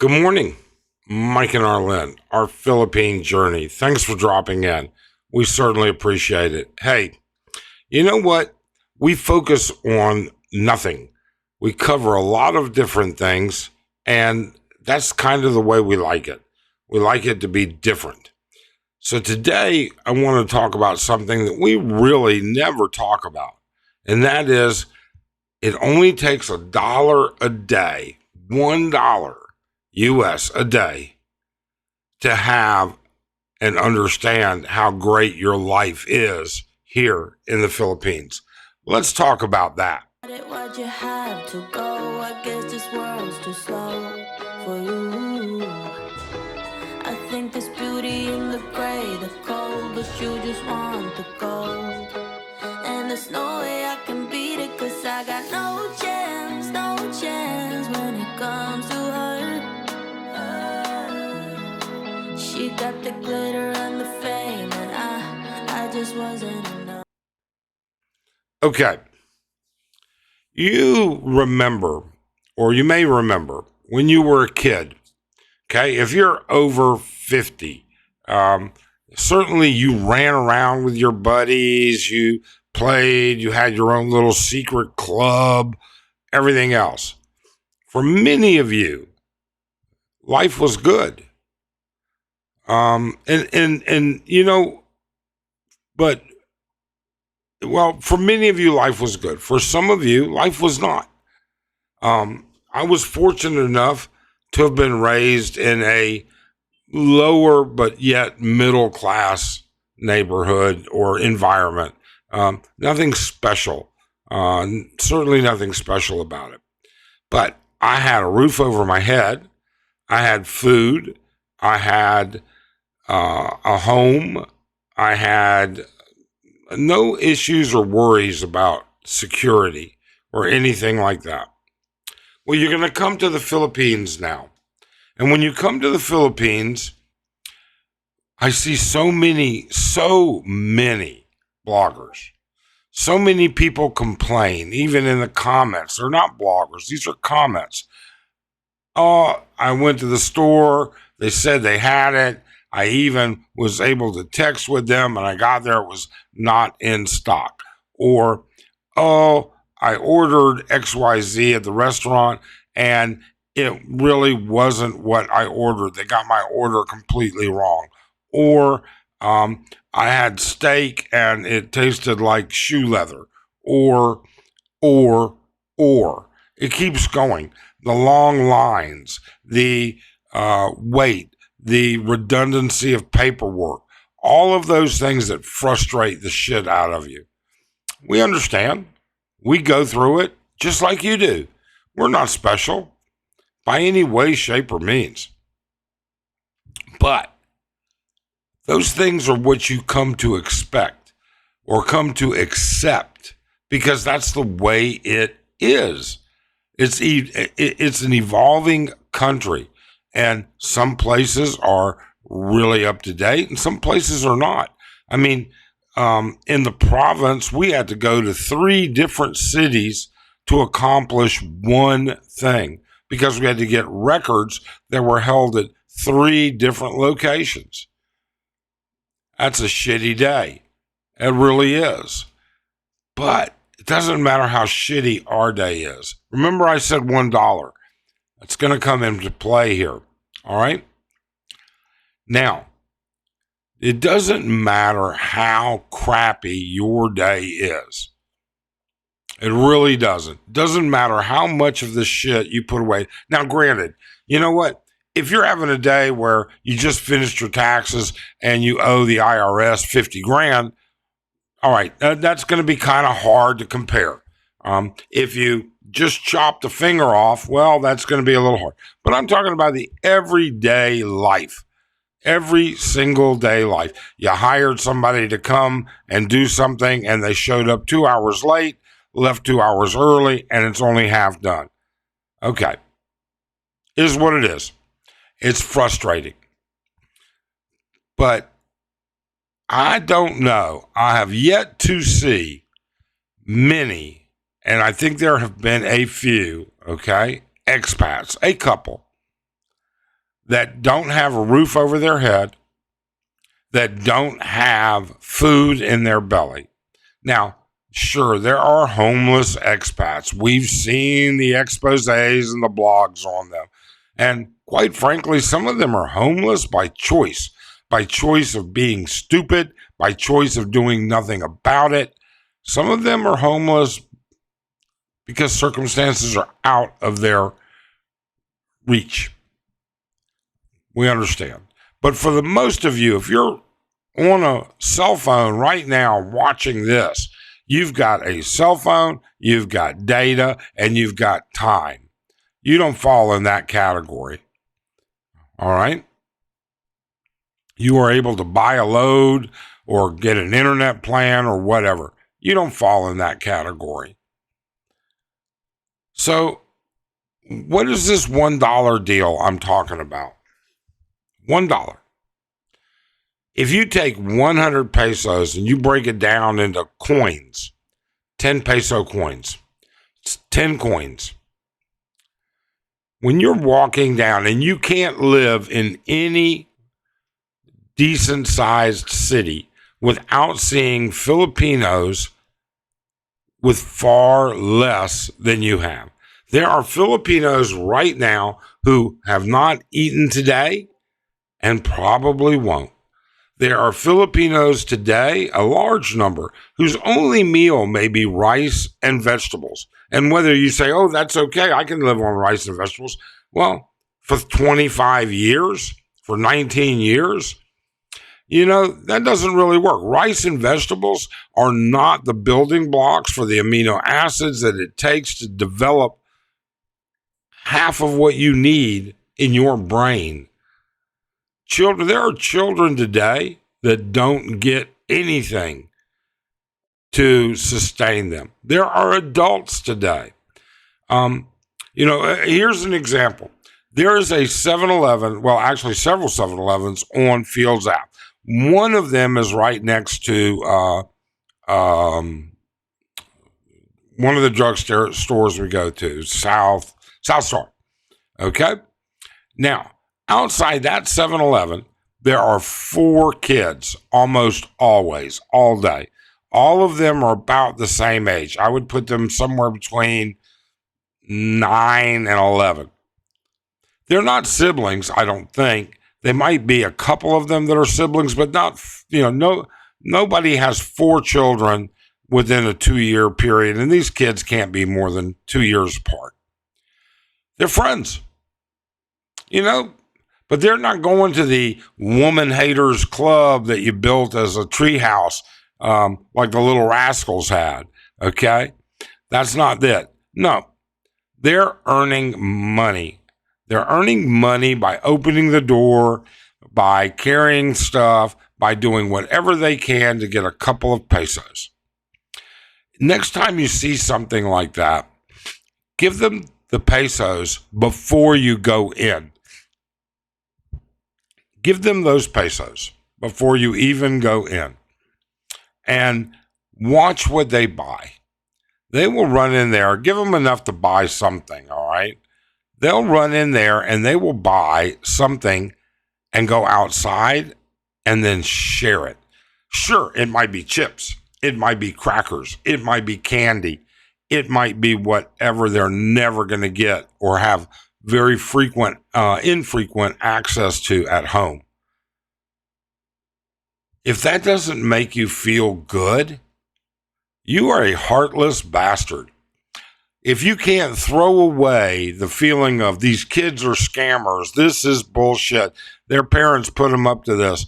Good morning, Mike and Arlen, our Philippine journey. Thanks for dropping in. We certainly appreciate it. Hey, you know what? We focus on nothing. We cover a lot of different things, and that's kind of the way we like it. We like it to be different. So today, I want to talk about something that we really never talk about, and that is it only takes $1 a day, $1 US a day, to have and understand how great your life is here in the Philippines. Let's talk about that. Why'd you have to go? I guess this world's too slow for you. I think there's beauty in the gray, the cold, but you just want the gold. And there's no way I can beat it, cause I got no chance, no chance when it comes to her. She got the glitter and the fame, and I just wasn't enough. Okay. You remember, or you may remember, when you were a kid, okay, if you're over 50, certainly you ran around with your buddies, you played, you had your own little secret club, everything else. For many of you, life was good. And you know, but well, for many of you, life was good. For some of you, life was not. I was fortunate enough to have been raised in a lower but yet middle class neighborhood or environment. Nothing special. Certainly nothing special about it. But I had a roof over my head. I had food. I had a home. I had no issues or worries about security or anything like that. Well, you're going to come to the Philippines now. And when you come to the Philippines, I see so many bloggers. So many people complain, even in the comments. They're not bloggers, these are comments. Oh, I went to the store. They said they had it. I even was able to text with them, and I got there, it was not in stock. Or, oh, I ordered XYZ at the restaurant, and it really wasn't what I ordered. They got my order completely wrong. Or, I had steak, and it tasted like shoe leather. Or, or, or. It keeps going. The long lines, the wait, the redundancy of paperwork, all of those things that frustrate the shit out of you. We understand. We go through it just like you do. We're not special by any way, shape, or means. But those things are what you come to expect or come to accept because that's the way it is. It's an evolving country, and some places are really up to date and some places are not. I mean, in the province, we had to go to 3 different cities to accomplish one thing because we had to get records that were held at 3 different locations. That's a shitty day. It really is. But it doesn't matter how shitty our day is. Remember, I said $1. It's going to come into play here. All right? Now, it doesn't matter how crappy your day is. It really doesn't. It doesn't matter how much of this shit you put away. Now, granted, you know what? If you're having a day where you just finished your taxes and you owe the IRS 50 grand, all right, that's going to be kind of hard to compare. If you just chopped a finger off, well, that's going to be a little hard. But I'm talking about the everyday life. Every single day life. You hired somebody to come and do something, and they showed up 2 hours late, left 2 hours early, and it's only half done. Okay. It is what it is. It's frustrating. But I don't know. I have yet to see many, and I think there have been a few, okay, expats, a couple, that don't have a roof over their head, that don't have food in their belly. Now, sure, there are homeless expats. We've seen the exposés and the blogs on them. And quite frankly, some of them are homeless by choice of being stupid, by choice of doing nothing about it. Some of them are homeless because circumstances are out of their reach. We understand. But for the most of you, if you're on a cell phone right now watching this, you've got a cell phone, you've got data, and you've got time. You don't fall in that category. All right? You are able to buy a load or get an internet plan or whatever. You don't fall in that category. So, what is this $1 deal I'm talking about? $1. If you take 100 pesos and you break it down into coins, 10 peso coins, it's 10 coins. When you're walking down, and you can't live in any decent sized city without seeing Filipinos with far less than you have. There are Filipinos right now who have not eaten today and probably won't. There are Filipinos today, a large number, whose only meal may be rice and vegetables. And whether you say, oh, that's okay, I can live on rice and vegetables. Well, for 25 years, for 19 years, that doesn't really work. Rice and vegetables are not the building blocks for the amino acids that it takes to develop half of what you need in your brain. There are children today that don't get anything to sustain them. There are adults today. Here's an example. There is a 7-Eleven, well, actually several 7-Elevens on Fields Ave. One of them is right next to one of the drug stores we go to, South Star. Okay? Now, outside that 7-Eleven, there are 4 kids almost always, all day. All of them are about the same age. I would put them somewhere between 9 and 11. They're not siblings, I don't think. They might be a couple of them that are siblings, but not, nobody has 4 children within a 2-year period, and these kids can't be more than 2 years apart. They're friends, but they're not going to the woman haters club that you built as a treehouse, like the Little Rascals had. Okay. That's not it. No, they're earning money. They're earning money by opening the door, by carrying stuff, by doing whatever they can to get a couple of pesos. Next time you see something like that, give them the pesos before you go in. Give them those pesos before you even go in. And watch what they buy. They will run in there, give them enough to buy something, all right? They'll run in there and they will buy something and go outside and then share it. Sure, it might be chips. It might be crackers. It might be candy. It might be whatever they're never going to get or have very infrequent access to at home. If that doesn't make you feel good, you are a heartless bastard. If you can't throw away the feeling of these kids are scammers, this is bullshit, their parents put them up to this,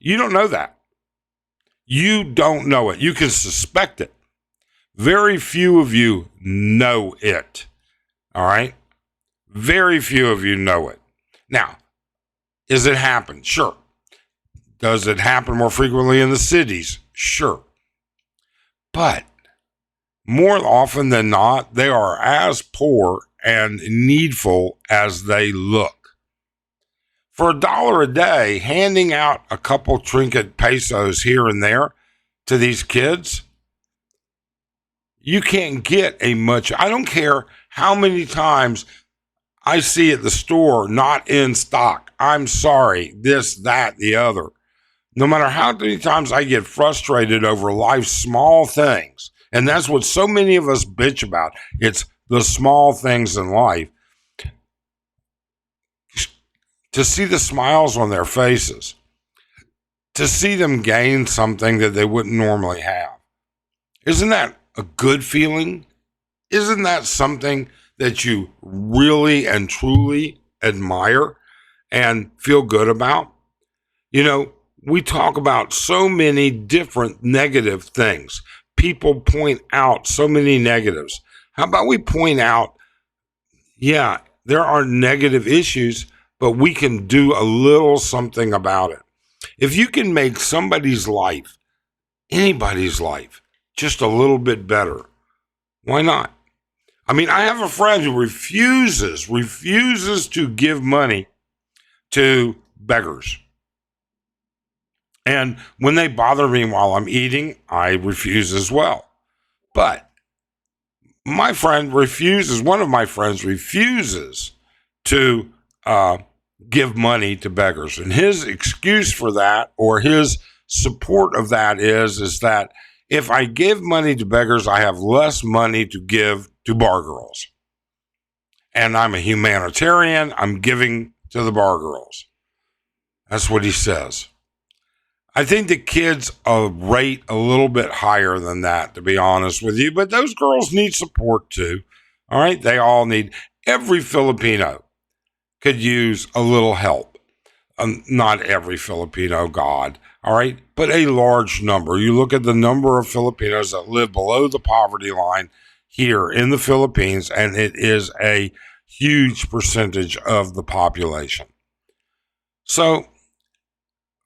you don't know that. You don't know it. You can suspect it. Very few of you know it. All right? Very few of you know it. Now, does it happen? Sure. Does it happen more frequently in the cities? Sure. But more often than not, they are as poor and needful as they look. For $1 a day, handing out a couple trinket pesos here and there to these kids, you can't get a much. I don't care how many times I see at the store, not in stock. I'm sorry, this, that, the other. No matter how many times I get frustrated over life's small things, and that's what so many of us bitch about. It's the small things in life. To see the smiles on their faces, to see them gain something that they wouldn't normally have. Isn't that a good feeling? Isn't that something that you really and truly admire and feel good about? You know, we talk about so many different negative things. People point out so many negatives. How about we point out, yeah, there are negative issues, but we can do a little something about it. If you can make somebody's life, anybody's life, just a little bit better, why not? I mean, I have a friend who refuses to give money to beggars. And when they bother me while I'm eating, I refuse as well. But one of my friends refuses to give money to beggars. And his excuse for that, or his support of that is that if I give money to beggars, I have less money to give to bar girls. And I'm a humanitarian. I'm giving to the bar girls. That's what he says. I think the kids rate a little bit higher than that, to be honest with you. But those girls need support too. All right? They all need. Every Filipino could use a little help. Not every Filipino, God. All right? But a large number. You look at the number of Filipinos that live below the poverty line here in the Philippines, and it is a huge percentage of the population. So,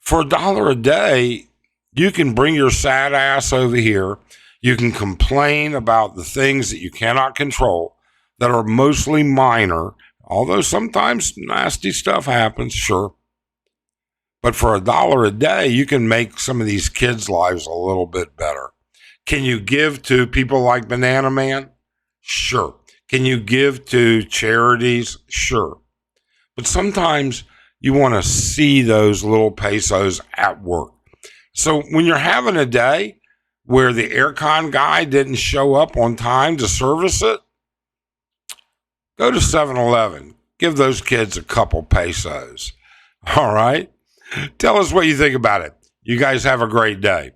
for $1 a day, you can bring your sad ass over here. You can complain about the things that you cannot control that are mostly minor, although sometimes nasty stuff happens, sure. But for $1 a day, you can make some of these kids' lives a little bit better. Can you give to people like Banana Man? Sure. Can you give to charities? Sure. But sometimes you want to see those little pesos at work. So when you're having a day where the aircon guy didn't show up on time to service it, go to 7-Eleven. Give those kids a couple pesos. All right? Tell us what you think about it. You guys have a great day.